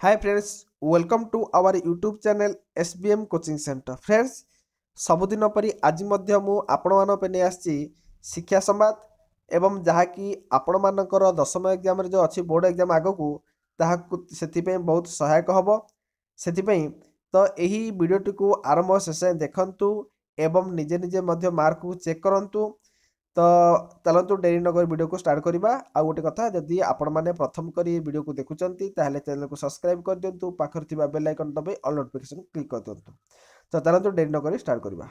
Hi friends, welcome to our YouTube channel SBM Coaching Center. Friends, सबुदिन परी आज मध्य मु आपण मान पे नहीं आसी शिक्षा संवाद एवं जहाँकि आपण मानकर दशम एग्जाम जो अच्छी बोर्ड एग्जाम आगकू ताकि बहुत सहायक हम से तो यही वीडियोटी को आरंभ शेष देखंतु एवं निजे निजे मध्य मार्क को चेक करंतु। तो चलतु डेरी नगर वीडियो को स्टार्ट करवा। आउ गोटे कथा जदि आपण मैंने प्रथम करी वीडियो को देखुंत ताहले चैनल को सब्सक्राइब कर दिंतु, पाखर थिबा बेल आइकन दबाई ऑल नोटिफिकेशन क्लिक कर दिंतु। तो चलतु डेरी नगर स्टार्ट करवा।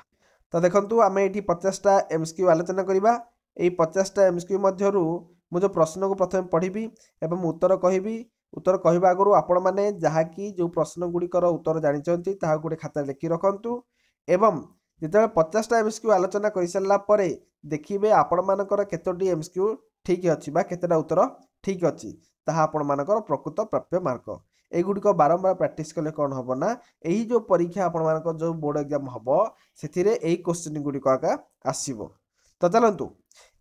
तो देखंतु आमे एठी 50टा एमसीक्यू आलोचना करवा। एई 50टा एमसीक्यू मध्यरु मु जो प्रश्न को प्रथम पढ़िबी एवं उत्तर कहबी। उत्तर कहबा आगु आपण माने जहा कि जो प्रश्न गुड़िकर उत्तर जानिचंती ताहा गोटे खाता लिखि रखंतु एवं जिते 50टा एमसीक्यू आलोचना कर सारा पर देखिए आपण मानकर केतोटी एमसीक्यू ठीक अच्छी केतेटा उत्तर ठीक अच्छी ताहा आपण मानकर प्रकृत प्राप्य मार्क एगुड़िक बारंबार प्रैक्टिस कले कौन हम ना यही जो परीक्षा आपण मानकर जो बोर्ड एग्जाम हम से क्वेश्चन गुड़िक आका आसब। तो चलतु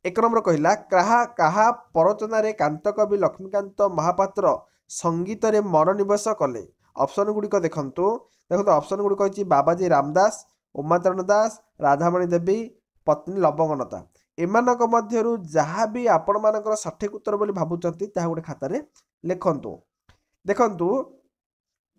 एक नंबर कहला कहा परचन कांतकवि लक्ष्मीकांत महापात्र संगीत रे मनोनिवेश कले। ऑप्शन गुड़िक देखंतु ऑप्शन गुड़िक होची बाबाजी रामदास, उमाचरण दास, राधामणि देवी, पत्नी लवंगनता। एमानक मध्यरु जहाँ भी आपण मानकर सठिक उत्तर बोली भाबुचंती ताहा गोटे खातारे लिखंतु। देखंतु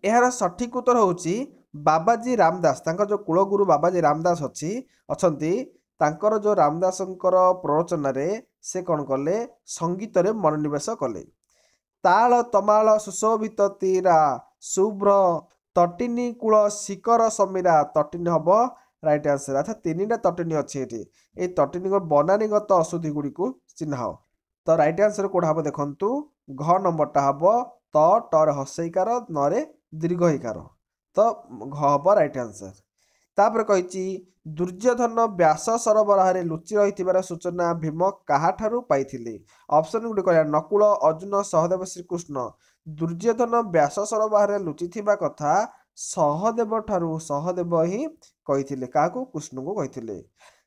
एहार सठिक उत्तर होची बाबाजी रामदास। तांकर जो कुलगुरु बाबाजी रामदास अछंती तांकर जो रामदासंकर प्रवचन रे से कौन कले संगीत रे मनोनिवेश कले। ताल तमाल सुशोभित तीरा शुभ्र तटिनी कूल शिखर समीरा। तटिनी हम राइट आंसर। अच्छा तीन तटिनी अच्छी ये तटिनी बनानीगत अशुद्धि गुड़ी को चिन्ह। तो राइट आंसर कौन हम देखु घ नंबरटा हम त टर हसईकार नरे दीर्घईकार। तो घ हम राइट आंसर। तापर कही दुर्योधन व्यास सरोवर लुचि रही सूचना भीम काहाठारु पाइथिले। ऑप्शन गुडी कहला नकुल, अर्जुन, सहदेव, श्रीकृष्ण। दुर्योधन व्यास सरोवर लुचि थिबा कथा सहदेव ठारू सहदेव ही कही काकू कृष्ण को कही।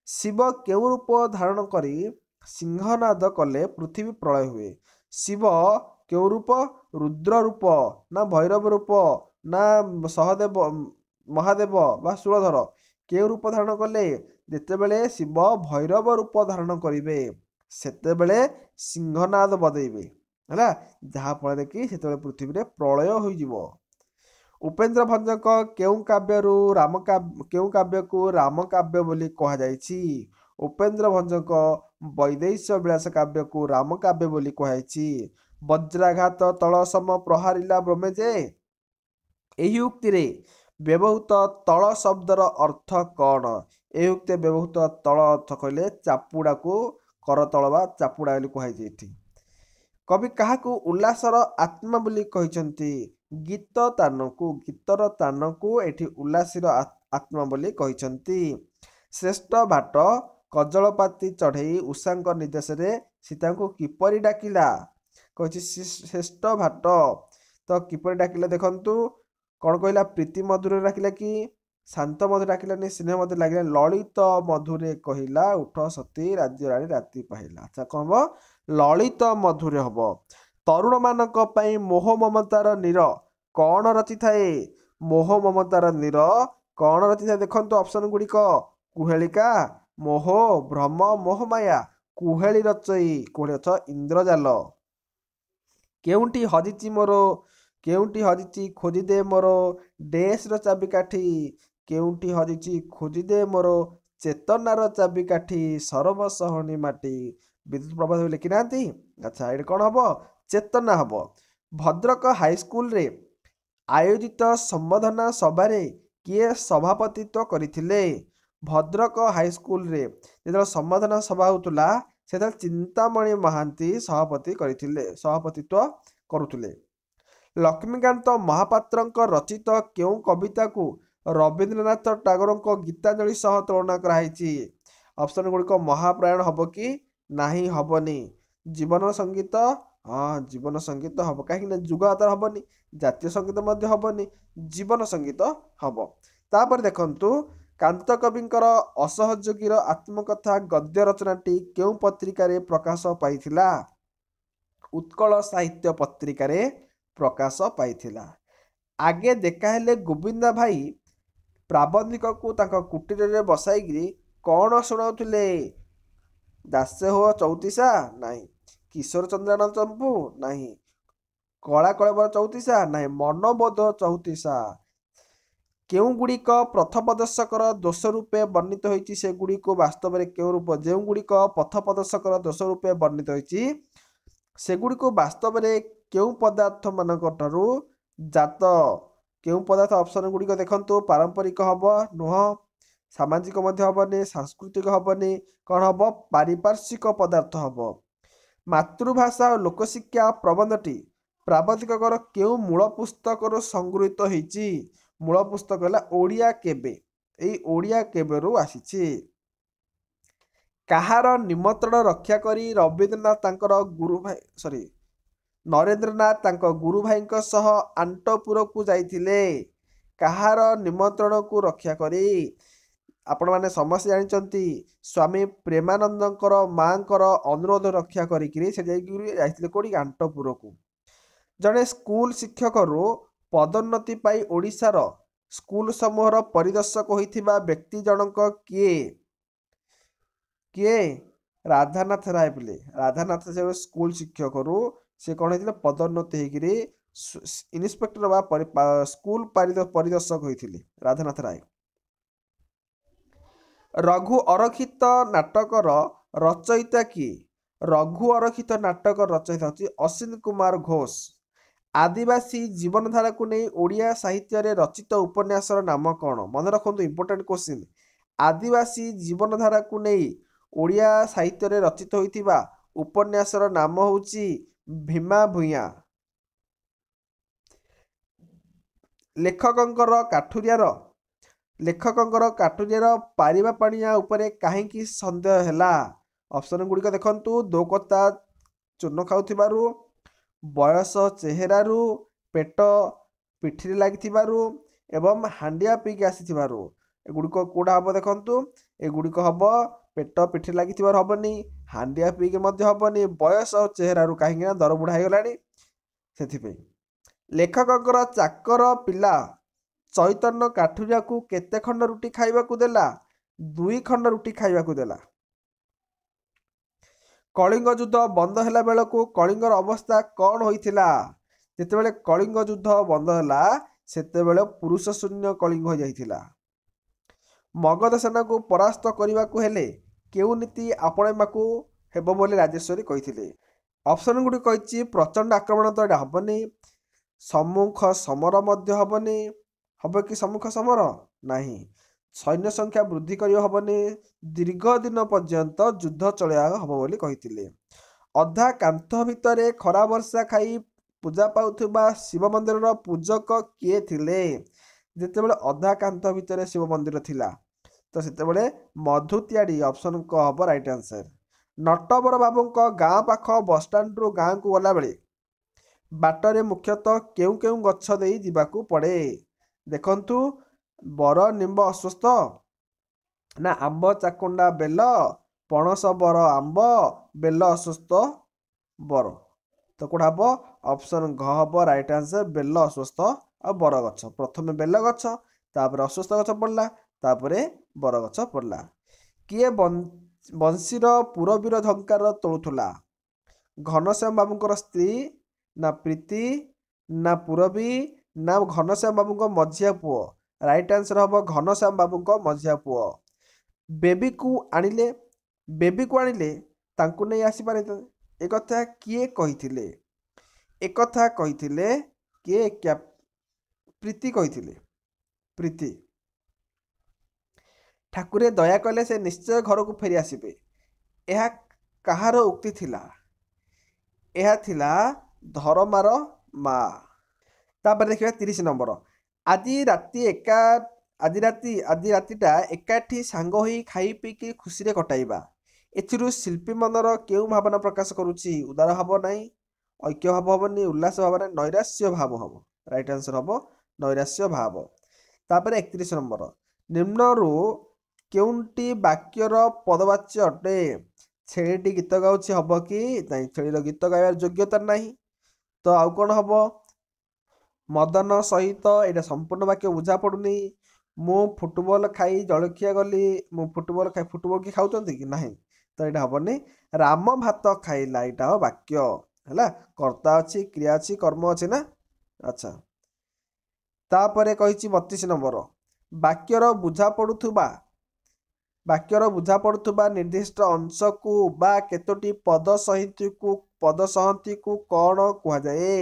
शिव केउ रूप धारण करी सिंहनाद कले पृथ्वी प्रलय हुए। शिव केउ रूप रुद्र रूप ना भैरव रूप ना सहदेव महादेव बा सूरधर केउ रूप धारण कले जितेबले शिव भैरव रूप धारण करेंगे सेतेबले सिंहनाद बदेबे है जहाँफल कि से पृथ्वी प्रलय हो। उपेन्द्र भंजक केउ काव्य को राम काव्य बोली कह जायछि। उपेन्द्र भंजक वैदेश्य विलास काव्य को राम काव्य बोली कह। वज्राघात तल सम प्रहारिला ब्रह्मेजे एही उक्ति रे व्यवहृत तल शब्दर अर्थ कौन। ए उक्ति व्यवहृत तल अर्थ कहले चापुड़ा को करतल बा चापुड़ा बोली कह। कवि क्या उल्लासर आत्मा बोली कहते गीत तान को गीतर तान को एठी उल्लासीर आत्मा बोली कहते। श्रेष्ठ भाट कजलपाती चढ़ई उषा निर्देश रे सीता को किपरि डाकिला कही श्रेष्ठ भाट। तो किपरि डाकिला देखंतु कौन कहला प्रीति मधुर डाकिला कि शांत मधुर डाकिलानी स्नेह मधुर लगे ललित मधुरे कहला उठ सती राज्य रानी राति पाहिला। अच्छा कौन हम ललित मधुरे हम। तरुण मानक पई मोह ममतार नीर कौन रचि थाए। मोह ममतार नीर कौन रचि थाए देखंतु ऑप्शन गुड़िक कुहेलिका, मोह, भ्रम, मोहमाया, कुहेली रचई कोड़ी अछ इंद्रजाल। केउंटी हजिची मोर केउंटी हजिची खोजिदे मोर डेस रो चाबिकाठी। केउंटी हजिची खोजिदे मोर चेतनार चाबिकाठी सरब सहनी माटी। विद्युत प्रभात लिखि ना। अच्छा ये कौन हम चेतना हम। भद्रक हाईस्कल रे आयोजित संबोधना सभा किए सभापतित्व करथिले। भद्रक हाईस्कल रे जो संबोधना सभा होतुला से चिंतामणि महांती सभापतित्व करुले। लक्ष्मीकांत महापात्रंक रचित केउ कविता को रवींद्रनाथ टागोर गीतांजलि सह तुलना कराई। ऑप्शन गुड़िक महाप्रायण हम कि नहीं हबनी। जीवन संगीत हाँ जीवन संगीत हम कहीं जुगातर हबनी, जातीय संगीत मध्य हबनी, जीवन संगीत हम। तापर देखंतु कांत कविंकर असहयोगीर आत्मकथा गद्य रचनाटी केउ पत्रिका प्रकाश पाइथिला। उत्कल साहित्य पत्रिका प्रकाश पाइथिला। ଆଗେ ଦେଖା ହେଲେ ଗୋବିନ୍ଦା ଭାଇ ପ୍ରାବନ୍ଧିକକୁ ତାଙ୍କ କୁଟୀରରେ ବସାଇକିରି କ'ଣ ଶୁଣାଉଥିଲେ? ଦାସେ ହୋ ଚଉତିଶା? ନାହିଁ। କିଶୋର ଚନ୍ଦ୍ରାନନ୍ଦ ଚମ୍ପୁ? ନାହିଁ। କଳା କଳେବର ଚଉତିଶା? ନାହିଁ। ମନବୋଧ ଚଉତିଶା। କେଉଁଗୁଡ଼ିକ ପଥପ୍ରଦର୍ଶକର ଦୋଷ ରୂପେ ବର୍ଣ୍ଣିତ ହୋଇଛି ସେଗୁଡ଼ିକୁ ବାସ୍ତବରେ କେଉଁ ରୂପ? ଯେଉଁଗୁଡ଼ିକ ପଥପ୍ରଦର୍ଶକର ଦୋଷ ରୂପେ ବର୍ଣ୍ଣିତ ହୋଇଛି ସେଗୁଡ଼ିକୁ ବାସ୍ତବରେ କେଉଁ ପଦାର୍ଥ ମାନଙ୍କଠାରୁ ଜାତ? କେଉଁ ପଦାର୍ଥ? ଅପସନ୍ ଗୁଡ଼ିକ ଦେଖନ୍ତୁ। ପାରମ୍ପରିକ ହବ ନୁହଁ, ସାମାଜିକ ମଧ୍ୟ ହବନି, ସାଂସ୍କୃତିକ ହବନି, କ'ଣ ହବ? ପାରିପାର୍ଶ୍ୱିକ ପଦାର୍ଥ ହବ। ମାତୃଭାଷା ଓ ଲୋକଶିକ୍ଷା ପ୍ରବନ୍ଧଟି ପ୍ରାବନ୍ଧିକଙ୍କର କେଉଁ ମୂଳ ପୁସ୍ତକରୁ ସଂଗୃହୀତ ହେଇଛି? ମୂଳ ପୁସ୍ତକ ହେଲା ଓଡ଼ିଆ କେବେ। ଏଇ ଓଡ଼ିଆ କେବେରୁ ଆସିଛି। କାହାର ନିମନ୍ତ୍ରଣ ରକ୍ଷା କରି ନରେନ୍ଦ୍ରନାଥ ତାଙ୍କ ଗୁରୁ ଭାଇଙ୍କ ସହ ଆଣ୍ଟପୁରକୁ ଯାଇଥିଲେ? କାହାର ନିମନ୍ତ୍ରଣକୁ ରକ୍ଷା କରି? ଆପଣମାନେ ସମସ୍ତେ ଜାଣିଛନ୍ତି ସ୍ୱାମୀ ପ୍ରେମାନନ୍ଦଙ୍କର ମାଙ୍କର ଅନୁରୋଧ ରକ୍ଷା କରିକିରି ସେ ଯାଇଥିଲେ କୋଉଠି? ଆଣ୍ଟପୁରକୁ। ଜଣେ ସ୍କୁଲ ଶିକ୍ଷକରୁ ପଦୋନ୍ନତି ପାଇ ଓଡ଼ିଶାର ସ୍କୁଲ ସମୂହର ପରିଦର୍ଶକ ହୋଇଥିବା ବ୍ୟକ୍ତି ଜଣକ କିଏ? କିଏ? ରାଧାନାଥ ରାୟ ପିଲେ। ରାଧାନାଥ ସ୍କୁଲ ଶିକ୍ଷକରୁ ସେ କ'ଣ ହେଇଥିଲେ? ପଦୋନ୍ନତି ହେଇକିରି ଇନ୍ସପେକ୍ଟର ବା ସ୍କୁଲ ପରିଦର୍ଶକ ହୋଇଥିଲେ ରାଧାନାଥ ରାୟ। ରଘୁ ଅରକ୍ଷିତ ନାଟକର ରଚୟିତା କିଏ? ରଘୁ ଅରକ୍ଷିତ ନାଟକର ରଚୟିତା ହେଉଛି ଅଶ୍ୱିନୀ କୁମାର ଘୋଷ। ଆଦିବାସୀ ଜୀବନଧାରାକୁ ନେଇ ଓଡ଼ିଆ ସାହିତ୍ୟରେ ରଚିତ ଉପନ୍ୟାସର ନାମ କ'ଣ? ମନେ ରଖନ୍ତୁ, ଇମ୍ପୋର୍ଟାଣ୍ଟ କ୍ୱେଶ୍ଚିନ୍। ଆଦିବାସୀ ଜୀବନଧାରାକୁ ନେଇ ଓଡ଼ିଆ ସାହିତ୍ୟରେ ରଚିତ ହୋଇଥିବା ଉପନ୍ୟାସର ନାମ ହେଉଛି ଭୀମା ଭୂୟାଁ। ଲେଖକଙ୍କର କାଠୁରିଆର ପାରିବା ପାଣିଆ ଉପରେ କାହିଁକି ସନ୍ଦେହ ହେଲା? ଅପସନ୍ ଗୁଡ଼ିକ ଦେଖନ୍ତୁ। ଦୋକତା ଚୂନ ଖାଉଥିବାରୁ, ବୟସ ଚେହେରାରୁ, ପେଟ ପିଠିରେ ଲାଗିଥିବାରୁ ଏବଂ ହାଣ୍ଡିଆ ପିଇକି ଆସିଥିବାରୁ। ଏଗୁଡ଼ିକ କୋଉଟା ହବ ଦେଖନ୍ତୁ। ଏଗୁଡ଼ିକ ହବ ପେଟ ପିଠିରେ ଲାଗିଥିବାରୁ ହବନି, ହାଣ୍ଡିଆ ପିଇକି ମଧ୍ୟ ହବନି, ବୟସ ଆଉ ଚେହେରାରୁ, କାହିଁକି ନା ଦରବୁଢ଼ା ହେଇଗଲାଣି ସେଥିପାଇଁ। ଲେଖକଙ୍କର ଚାକର ପିଲା ଚୈତନ୍ୟ କାଠୁରିଆକୁ କେତେ ଖଣ୍ଡ ରୁଟି ଖାଇବାକୁ ଦେଲା? 2 ଖଣ୍ଡ ରୁଟି ଖାଇବାକୁ ଦେଲା। କଳିଙ୍ଗ ଯୁଦ୍ଧ ବନ୍ଦ ହେଲା ବେଳକୁ କଳିଙ୍ଗର ଅବସ୍ଥା କ'ଣ ହୋଇଥିଲା? ଯେତେବେଳେ କଳିଙ୍ଗ ଯୁଦ୍ଧ ବନ୍ଦ ହେଲା ସେତେବେଳେ ପୁରୁଷ ଶୂନ୍ୟ କଳିଙ୍ଗ ହୋଇଯାଇଥିଲା। ମଗଧ ସେନାକୁ ପରାସ୍ତ କରିବାକୁ ହେଲେ କେଉଁ ନୀତି ଆପଣେଇବାକୁ ହେବ ବୋଲି ରାଜେଶ୍ୱରୀ କହିଥିଲେ? ଅପସନ୍ ଗୁଡ଼ିକ କହିଛି। ପ୍ରଚଣ୍ଡ ଆକ୍ରମଣ ତ ଏଇଟା ହବନି। ସମ୍ମୁଖ ସମର ମଧ୍ୟ ହବନି। ହବ କି ସମ୍ମୁଖ ସମର? ନାହିଁ। ସୈନ୍ୟ ସଂଖ୍ୟା ବୃଦ୍ଧି କରିବା ହବନି। ଦୀର୍ଘ ଦିନ ପର୍ଯ୍ୟନ୍ତ ଯୁଦ୍ଧ ଚଳାଇବା ହବ ବୋଲି କହିଥିଲେ। ଅଧା କାନ୍ଥ ଭିତରେ ଖରା ବର୍ଷା ଖାଇ ପୂଜା ପାଉଥିବା ଶିବ ମନ୍ଦିରର ପୂଜକ କିଏ ଥିଲେ? ଯେତେବେଳେ ଅଧା କାନ୍ଥ ଭିତରେ ଶିବ ମନ୍ଦିର ଥିଲା ତ ସେତେବେଳେ ମଧୁ ତିଆଡ଼ି। ଅପସନ୍ କ ହବ ରାଇଟ୍ ଆନ୍ସର। ନଟବର ବାବୁଙ୍କ ଗାଁ ପାଖ ବସଷ୍ଟାଣ୍ଡରୁ ଗାଁକୁ ଗଲାବେଳେ ବାଟରେ ମୁଖ୍ୟତଃ କେଉଁ କେଉଁ ଗଛ ଦେଇ ଯିବାକୁ ପଡ଼େ? ଦେଖନ୍ତୁ, ବର ନିମ୍ବ ଅଶ୍ୱତ୍ଥ, ନା ଆମ୍ବ ଚାକୁଣ୍ଡା ବେଲ, ପଣସ ବର ଆମ୍ବ, ବେଲ ଅଶ୍ୱତ୍ଥ ବର। ତ କୋଉଟା ହବ? ଅପସନ୍ ଘ ହବ ରାଇଟ୍ ଆନ୍ସର। ବେଲ ଅଶ୍ୱତ୍ଥ ଆଉ ବର ଗଛ। ପ୍ରଥମେ ବେଲ ଗଛ, ତାପରେ ଅଶ୍ୱତ୍ଥ ଗଛ ପଡ଼ିଲା, ତାପରେ ବର ଗଛ ପଡ଼ିଲା। କିଏ ବଂଶୀର ପୁରବୀର ଝଙ୍କାର ତୋଳୁଥିଲା? ଘନଶ୍ୟାମ ବାବୁଙ୍କର ସ୍ତ୍ରୀ, ନା ପ୍ରୀତି, ନା ପୁରବୀ, ନା ଘନଶ୍ୟାମ ବାବୁଙ୍କ ମଝିଆ ପୁଅ? ରାଇଟ୍ ଆନ୍ସର ହବ ଘନଶ୍ୟାମ ବାବୁଙ୍କ ମଝିଆ ପୁଅ। ବେବିକୁ ଆଣିଲେ ତାଙ୍କୁ ନେଇ ଆସିପାରେ। ଏକଥା କିଏ କହିଥିଲେ? ଏକଥା କହିଥିଲେ କିଏ? ପ୍ରୀତି କହିଥିଲେ। ପ୍ରୀତି। ଠାକୁରେ ଦୟା କଲେ ସେ ନିଶ୍ଚୟ ଘରକୁ ଫେରି ଆସିବେ, ଏହା କାହାର ଉକ୍ତି ଥିଲା? ଏହା ଥିଲା ଧରମାର ମା। ତାପରେ ଦେଖିବା 30 ନମ୍ବର। ଆଜି ରାତିଟା ଏକାଠି ସାଙ୍ଗ ହୋଇ ଖାଇ ପିଇକି ଖୁସିରେ କଟାଇବା। ଏଥିରୁ ଶିଳ୍ପୀ ମନର କେଉଁ ଭାବନା ପ୍ରକାଶ କରୁଛି? ଉଦାର ଭାବ ନାହିଁ, ଐକ୍ୟ ଭାବ ହବନି, ଉଲ୍ଲାସ ଭାବ ନାହିଁ, ନୈରାଶ୍ୟ ଭାବ ହବ। ରାଇଟ୍ ଆନ୍ସର ହବ ନୈରାଶ୍ୟ ଭାବ। ତାପରେ 31 ନମ୍ବର। ନିମ୍ନରୁ କେଉଁଟି ବାକ୍ୟର ପଦବାଚ୍ୟ ଅଟେ? ଛେଳିଟି ଗୀତ ଗାଉଛି ହବ କି ନାହିଁ? ଛେଳିର ଗୀତ ଗାଇବାର ଯୋଗ୍ୟତା ନାହିଁ, ତ ଆଉ କ'ଣ ହବ? ମଦନ ସହିତ ଏଇଟା ସମ୍ପୂର୍ଣ୍ଣ ବାକ୍ୟ ବୁଝା ପଡୁନି। ମୁଁ ଫୁଟବଲ ଖାଇ ଜଳଖିଆ ଗଲି। ମୁଁ ଫୁଟବଲ ଖାଇ, ଫୁଟବଲ କି ଖାଉଛନ୍ତି କି ନାହିଁ, ତ ଏଇଟା ହବନି। ରାମ ଭାତ ଖାଇଲା, ଏଇଟା ହବ ବାକ୍ୟ ହେଲା। କର୍ତ୍ତା ଅଛି, କ୍ରିୟା ଅଛି, କର୍ମ ଅଛି ନା। ଆଚ୍ଛା, ତାପରେ କହିଛି 32 ନମ୍ବର, ବାକ୍ୟର ବୁଝା ପଡୁଥିବା ନିର୍ଦ୍ଦିଷ୍ଟ ଅଂଶକୁ ବା କେତୋଟି ପଦ ସହନ୍ତୀକୁ କ'ଣ କୁହାଯାଏ?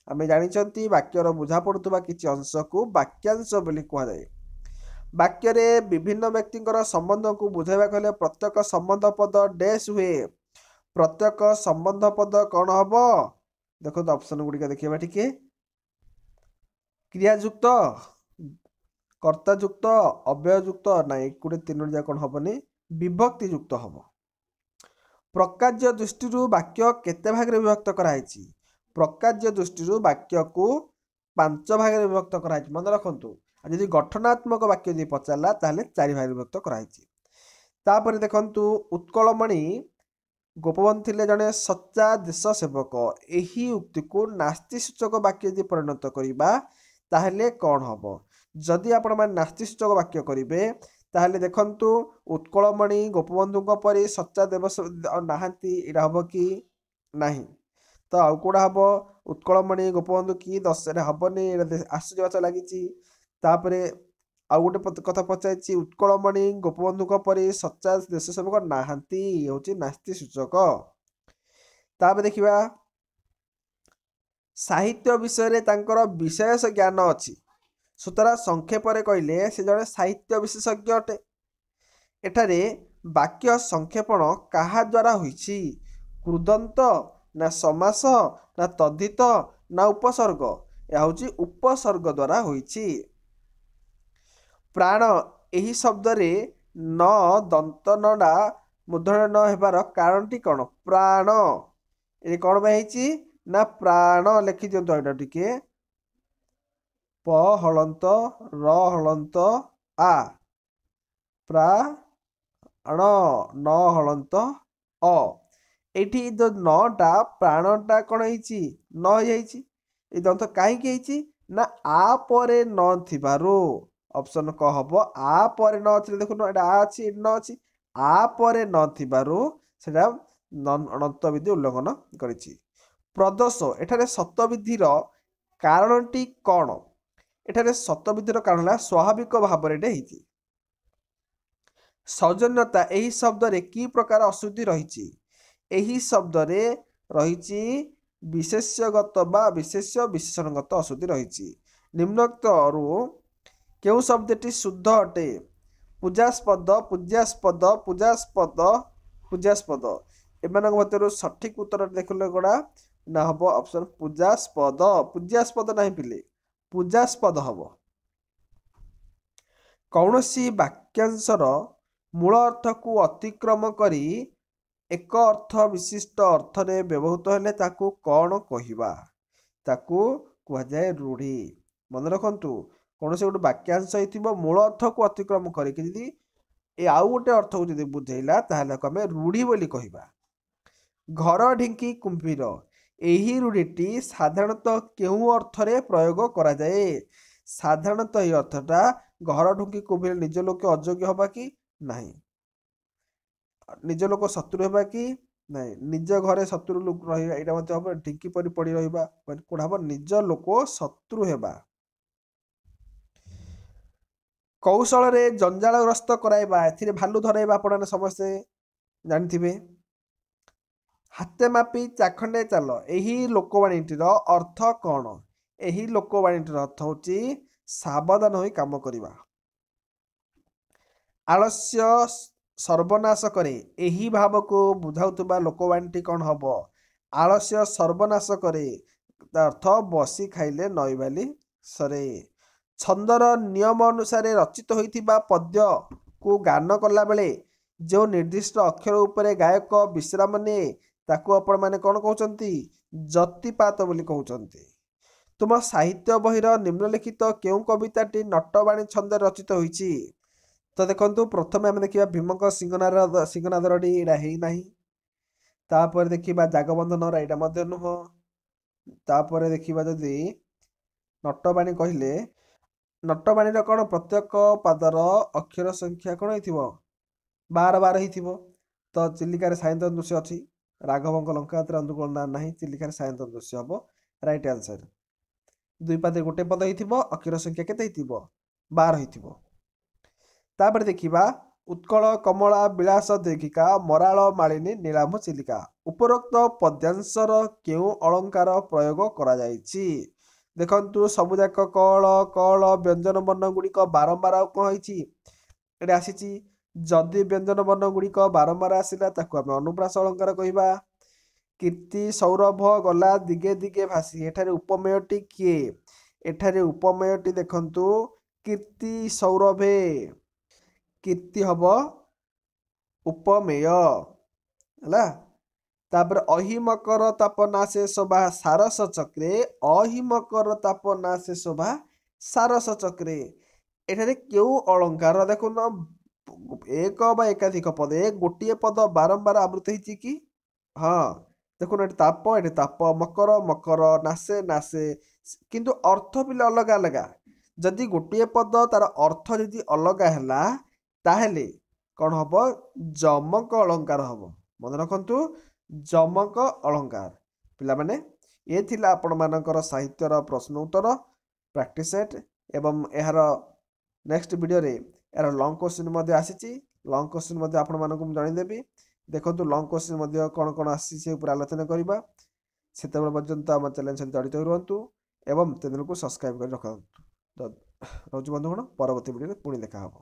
ଆମେ ଜାଣିଛନ୍ତି ବାକ୍ୟର ବୁଝା ପଡୁଥିବା କିଛି ଅଂଶକୁ ବାକ୍ୟାଂଶ ବୋଲି କୁହାଯାଏ। ବାକ୍ୟରେ ବିଭିନ୍ନ ବ୍ୟକ୍ତିଙ୍କର ସମ୍ବନ୍ଧକୁ ବୁଝାଇବାକୁ ହେଲେ ପ୍ରତ୍ୟେକ ସମ୍ବନ୍ଧ ପଦ ଡ୍ୟାସ୍ ହୁଏ। ପ୍ରତ୍ୟେକ ସମ୍ବନ୍ଧ ପଦ କ'ଣ ହବ? ଦେଖନ୍ତୁ ଅପସନ ଗୁଡ଼ିକ ଦେଖିବା ଟିକେ। କ୍ରିୟାଯୁକ୍ତ, କର୍ତ୍ତାଯୁକ୍ତ, ଅବ୍ୟୟଯୁକ୍ତ, ନାଇଁ ଏଗୁଡେ ତିନୋଟି ଯାକ କ'ଣ ହବନି, ବିଭକ୍ତି ଯୁକ୍ତ ହବ। ପ୍ରକାର୍ଯ୍ୟ ଦୃଷ୍ଟିରୁ ବାକ୍ୟ କେତେ ଭାଗରେ ବିଭକ୍ତ କରାଯାଇଛି? ପ୍ରକାର୍ଯ୍ୟ ଦୃଷ୍ଟିରୁ ବାକ୍ୟକୁ 5 ଭାଗରେ ବିଭକ୍ତ କରାଯାଇଛି। ମନେ ରଖନ୍ତୁ, ଆଉ ଯଦି ଗଠନାତ୍ମକ ବାକ୍ୟ ଯଦି ପଚାରିଲା ତାହେଲେ 4 ଭାଗରେ ବିଭକ୍ତ କରାଯାଇଛି। ତାପରେ ଦେଖନ୍ତୁ, ଉତ୍କଳମଣି ଗୋପବନ୍ଧୁ ଥିଲେ ଜଣେ ସଚ୍ଚା ଦେଶ ସେବକ। ଏହି ଉକ୍ତିକୁ ନାସ୍ତି ସୂଚକ ବାକ୍ୟ ଯଦି ପରିଣତ କରିବା ତାହେଲେ କ'ଣ ହବ? ଯଦି ଆପଣମାନେ ନାସ୍ତି ସୂଚକ ବାକ୍ୟ କରିବେ ତାହେଲେ ଦେଖନ୍ତୁ, ଉତ୍କଳମଣି ଗୋପବନ୍ଧୁଙ୍କ ପରି ସଚ୍ଚା ଦେବ ନାହାନ୍ତି, ଏଇଟା ହବ କି ନାହିଁ? ତ ଆଉ କୋଉଟା ହବ? ଉତ୍କଳମଣି ଗୋପବନ୍ଧୁ କି ଦଶରେ ହବନି, ଏଇଟା ଆଶ୍ଚର୍ଯ୍ୟବାଚ ଲାଗିଛି। ତାପରେ ଆଉ ଗୋଟେ କଥା ପଚାରିଛି, ଉତ୍କଳମଣି ଗୋପବନ୍ଧୁଙ୍କ ପରି ସଚ୍ଚା ଦେଶ ସେବକ ନାହାନ୍ତି, ହେଉଛି ନାସ୍ତି ସୂଚକ। ତାପରେ ଦେଖିବା, ସାହିତ୍ୟ ବିଷୟରେ ତାଙ୍କର ବିଶେଷ ଜ୍ଞାନ ଅଛି। ସୁତରାଂ ସଂକ୍ଷେପରେ କହିଲେ ସେ ଜଣେ ସାହିତ୍ୟ ବିଶେଷଜ୍ଞ ଅଟେ। ଏଠାରେ ବାକ୍ୟ ସଂକ୍ଷେପଣ କାହା ଦ୍ୱାରା ହୋଇଛି? କୃଦନ୍ତ ନା ସମାସ ନା ତଦ୍ଧିତ ନା ଉପସର୍ଗ? ଏହା ହେଉଛି ଉପସର୍ଗ ଦ୍ୱାରା ହୋଇଛି। ପ୍ରାଣ, ଏହି ଶବ୍ଦରେ ନ ଦନ୍ତ ନଡ଼ା ମୂର୍ଧନ୍ୟ ନ ହେବାର କାରଣଟି କ'ଣ? ପ୍ରାଣ ଏ କ'ଣ ପାଇଁ ହେଇଛି ନା ପ୍ରାଣ ଲେଖି ଦିଅନ୍ତୁ ଏଇଟା ଟିକେ। ପ ହଳନ୍ତ ର ହଳନ୍ତ ଆ, ପ୍ରାଣ, ନ ହଳନ୍ତ ଅ। ଏଇଠି ଯୋଉ ନଟା ପ୍ରାଣଟା କ'ଣ ହେଇଛି? ନ ହେଇଯାଇଛି। ଏଇ ଦନ୍ତ କାହିଁକି ହେଇଛି ନା ଆ ପରେ ନ ଥିବାରୁ। ଅପସନ କ ହବ, ଆ ପରେ ନ ଥିଲେ, ଦେଖୁନ ଏଇଟା ଆ ଅଛି, ଏଠି ନ ଅଛି, ଆ ପରେ ନ ଥିବାରୁ ସେଟା ଅଣନ୍ତବିଧି ଉଲ୍ଲଂଘନ କରିଛି। ପ୍ରଦୋଷ, ଏଠାରେ ଶତବିଧିର କାରଣଟି କ'ଣ? ଏଠାରେ ଶତବିଧିର କାରଣ ହେଲା ସ୍ୱାଭାବିକ ଭାବରେ ଏଇଟା ହେଇଛି। ସୌଜନ୍ୟତା, ଏହି ଶବ୍ଦରେ କି ପ୍ରକାର ଅଶୁଦ୍ଧି ରହିଛି? ଏହି ଶବ୍ଦରେ ରହିଛି ବିଶେଷ୍ୟଗତ ବା ବିଶେଷ୍ୟ ବିଶେଷଣଗତ ଅଶୁଦ୍ଧି ରହିଛି। ନିମ୍ନୋକ୍ତରୁ କେଉଁ ଶବ୍ଦଟି ଶୁଦ୍ଧ ଅଟେ? ପୂଜାସ୍ପଦ, ପୂଜ୍ୟାସ୍ପଦ, ପୂଜାସ୍ପଦ। ଏମାନଙ୍କ ମଧ୍ୟରୁ ସଠିକ ଉତ୍ତର ଦେଖିଲେ ଗୁଡ଼ା ନା ହବ ଅପସନ ପୂଜାସ୍ପଦ। ପୂଜ୍ୟାସ୍ପଦ ନାହିଁ ପିଲେ, ପୂଜାସ୍ପଦ ହବ। କୌଣସି ବାକ୍ୟାଂଶର ମୂଳ ଅର୍ଥକୁ ଅତିକ୍ରମ କରି ଏକ ଅର୍ଥ ବିଶିଷ୍ଟ ଅର୍ଥରେ ବ୍ୟବହୃତ ହେଲେ ତାକୁ କ'ଣ କହିବା? ତାକୁ କୁହାଯାଏ ରୂଢ଼ି। ମନେ ରଖନ୍ତୁ, କୌଣସି ଗୋଟେ ବାକ୍ୟାଂଶ ହେଇଥିବ ମୂଳ ଅର୍ଥକୁ ଅତିକ୍ରମ କରିକି ଯଦି ଏ ଆଉ ଗୋଟେ ଅର୍ଥକୁ ଯଦି ବୁଝେଇଲା ତାହେଲେ ତାକୁ ଆମେ ରୂଢ଼ି ବୋଲି କହିବା। ଘର ଢିଙ୍କି କୁମ୍ଭୀର, ଏହି ରୂଢ଼ିଟି ସାଧାରଣତଃ କେଉଁ ଅର୍ଥରେ ପ୍ରୟୋଗ କରାଯାଏ? ସାଧାରଣତଃ ଏହି ଅର୍ଥଟା ଘର ଢିଙ୍କି କୁମ୍ଭୀର ନିଜ ଲୋକ ଅଯୋଗ୍ୟ ହବା କି ନାହିଁ, ନିଜ ଲୋକ ଶତ୍ରୁ ହେବା କି ନାହିଁ, ନିଜ ଘରେ ଶତ୍ରୁ ରହିବା, ଏଇଟା ମଧ୍ୟ ହବ। ଢିଙ୍କି ପରି ପଡ଼ି ରହିବା, କୋଉଟା ହବ? ନିଜ ଲୋକ ଶତ୍ରୁ ହେବା। କୌଶଳରେ ଜଞ୍ଜାଳଗ୍ରସ୍ତ କରାଇବା, ଏଥିରେ ଭାଲୁ ଧରାଇବା ଆପଣମାନେ ସମସ୍ତେ ଜାଣିଥିବେ। ହାତେ ମାପି ଚାଖଣ୍ଡେ ଚାଲ, ଏହି ଲୋକବାଣୀଟିର ଅର୍ଥ କ'ଣ? ଏହି ଲୋକବାଣୀଟିର ଅର୍ଥ ହେଉଛି ସାବଧାନ ହୋଇ କାମ କରିବା। ଆଳସ୍ୟ ସର୍ବନାଶ କରେ, ଏହି ଭାବକୁ ବୁଝାଉଥିବା ଲୋକବାଣୀଟି କ'ଣ ହବ? ଆଳସ୍ୟ ସର୍ବନାଶ କରେ, ତା ଅର୍ଥ ବସି ଖାଇଲେ ନଈବାଲି ସରେ। ଛନ୍ଦର ନିୟମ ଅନୁସାରେ ରଚିତ ହୋଇଥିବା ପଦ୍ୟକୁ ଗାନ କଲାବେଳେ ଯେଉଁ ନିର୍ଦ୍ଦିଷ୍ଟ ଅକ୍ଷର ଉପରେ ଗାୟକ ବିଶ୍ରାମ ନିଏ ତାକୁ ଆପଣମାନେ କ'ଣ କହୁଛନ୍ତି? ଯତିପାତ ବୋଲି କହୁଛନ୍ତି। ତୁମ ସାହିତ୍ୟ ବହିର ନିମ୍ନଲିଖିତ କେଉଁ କବିତାଟି ନଟବାଣୀ ଛନ୍ଦରେ ରଚିତ ହୋଇଛି? ତ ଦେଖନ୍ତୁ, ପ୍ରଥମେ ଆମେ ଦେଖିବା ଭୀମଙ୍କ ସିଂହନାଦରଟି, ଏଇଟା ହେଇନାହିଁ। ତାପରେ ଦେଖିବା ଜାଗବନ୍ଧନର, ଏଇଟା ମଧ୍ୟ ନୁହଁ। ତାପରେ ଦେଖିବା ଯଦି ନଟବାଣୀ କହିଲେ ନଟବାଣୀର କ'ଣ ପ୍ରତ୍ୟେକ ପାଦର ଅକ୍ଷର ସଂଖ୍ୟା କ'ଣ ହେଇଥିବ 12 ହେଇଥିବ। ତ ଚିଲିକାରେ ସାୟନ୍ତନ ଦୃଶ୍ୟ ଅଛି, ରାଘବଙ୍କ ଲଙ୍କାଯାତ୍ରା ଅନୁକୂଳ ନା ନାହିଁ, ଚିଲିକାରେ ସାୟନ୍ତନ ଦୃଶ୍ୟ ହବ ରାଇଟ୍ ଆନ୍ସର। ଦୁଇ ପାଦରେ ଗୋଟେ ପଦ ହେଇଥିବ, ଅକ୍ଷର ସଂଖ୍ୟା କେତେ ହେଇଥିବ 12 ହେଇଥିବ। ତାପରେ ଦେଖିବା ଉତ୍କଳ କମଳା ବିଳାସ ଦୀର୍ଘିକା ମରାଳ ମାଳିନୀ ନୀଳାମ୍ଭ ଚିଲିକା। ଉପରୋକ୍ତ ପଦ୍ୟାଂଶର କେଉଁ ଅଳଙ୍କାର ପ୍ରୟୋଗ କରାଯାଇଛି? ଦେଖନ୍ତୁ ସବୁଯାକ କଳ କଳ ବ୍ୟଞ୍ଜନ ବର୍ଣ୍ଣ ଗୁଡ଼ିକ ବାରମ୍ବାର ଆଉ କ'ଣ ହେଇଛି ଏଠି ଆସିଛି। ଯଦି ବ୍ୟଞ୍ଜନ ବର୍ଣ୍ଣ ଗୁଡ଼ିକ ବାରମ୍ବାର ଆସିଲା ତାକୁ ଆମେ ଅନୁପ୍ରାସ ଅଳଙ୍କାର କହିବା। କୀର୍ତ୍ତି ସୌରଭ ଗଲା ଦିଗେ ଦିଗେ ଭାସି, ଏଠାରେ ଉପମେୟଟି କିଏ? ଏଠାରେ ଉପମେୟଟି ଦେଖନ୍ତୁ କୀର୍ତ୍ତି ସୌରଭେ, କୀର୍ତ୍ତି ହବ ଉପମେୟ ହେଲା। ତାପରେ ଅହିମକର ତାପନାଶେ ଶୋଭା ସାରସ ଚକ୍ରେ, ଅହିମକର ତାପନାଶେ ଶୋଭା ସାରସ ଚକ୍ରେ। ଏଠାରେ କେଉଁ ଅଳଙ୍କାର ଦେଖୁନ ଏକ ବା ଏକାଧିକ ପଦ, ଗୋଟିଏ ପଦ ବାରମ୍ବାର ଆବୃତ୍ତ ହେଇଛି କି? ହଁ ଦେଖୁନ ଏଠି ତାପ, ଏଠି ତାପ, ମକର ମକର, ନାଶେ ନାଶେ, କିନ୍ତୁ ଅର୍ଥ ବି ଅଲଗା ଅଲଗା। ଯଦି ଗୋଟିଏ ପଦ ତାର ଅର୍ଥ ଯଦି ଅଲଗା ହେଲା ତାହେଲେ କ'ଣ ହବ? ଯମକ ଅଳଙ୍କାର ହବ। ମନେ ରଖନ୍ତୁ ଯମକ ଅଳଙ୍କାର। ପିଲାମାନେ ଏ ଥିଲା ଆପଣମାନଙ୍କର ସାହିତ୍ୟର ପ୍ରଶ୍ନ ଉତ୍ତର ପ୍ରାକ୍ଟିସ୍ ସେଟ୍ ଏବଂ ଏହାର ନେକ୍ସଟ ଭିଡ଼ିଓରେ ଏହାର ଲଙ୍ଗ କ୍ୱେଶ୍ଚିନ୍ ମଧ୍ୟ ଆସିଛି। ଲଙ୍ଗ କ୍ୱେଶ୍ଚିନ୍ ମଧ୍ୟ ଆପଣମାନଙ୍କୁ ମୁଁ ଜଣାଇଦେବି। ଦେଖନ୍ତୁ ଲଙ୍ଗ କ୍ୱେଶ୍ଚିନ୍ ମଧ୍ୟ କ'ଣ କ'ଣ ଆସିଛି ସେ ଉପରେ ଆଲୋଚନା କରିବା। ସେତେବେଳେ ପର୍ଯ୍ୟନ୍ତ ଆମ ଚ୍ୟାନେଲ ସହିତ ଜଡ଼ିତ ରୁହନ୍ତୁ ଏବଂ ଚ୍ୟାନେଲକୁ ସବସ୍କ୍ରାଇବ୍ କରି ରଖନ୍ତୁ। ରହୁଛି ବନ୍ଧୁଗଣ, ପରବର୍ତ୍ତୀ ଭିଡ଼ିଓରେ ପୁଣି ଦେଖା ହେବ।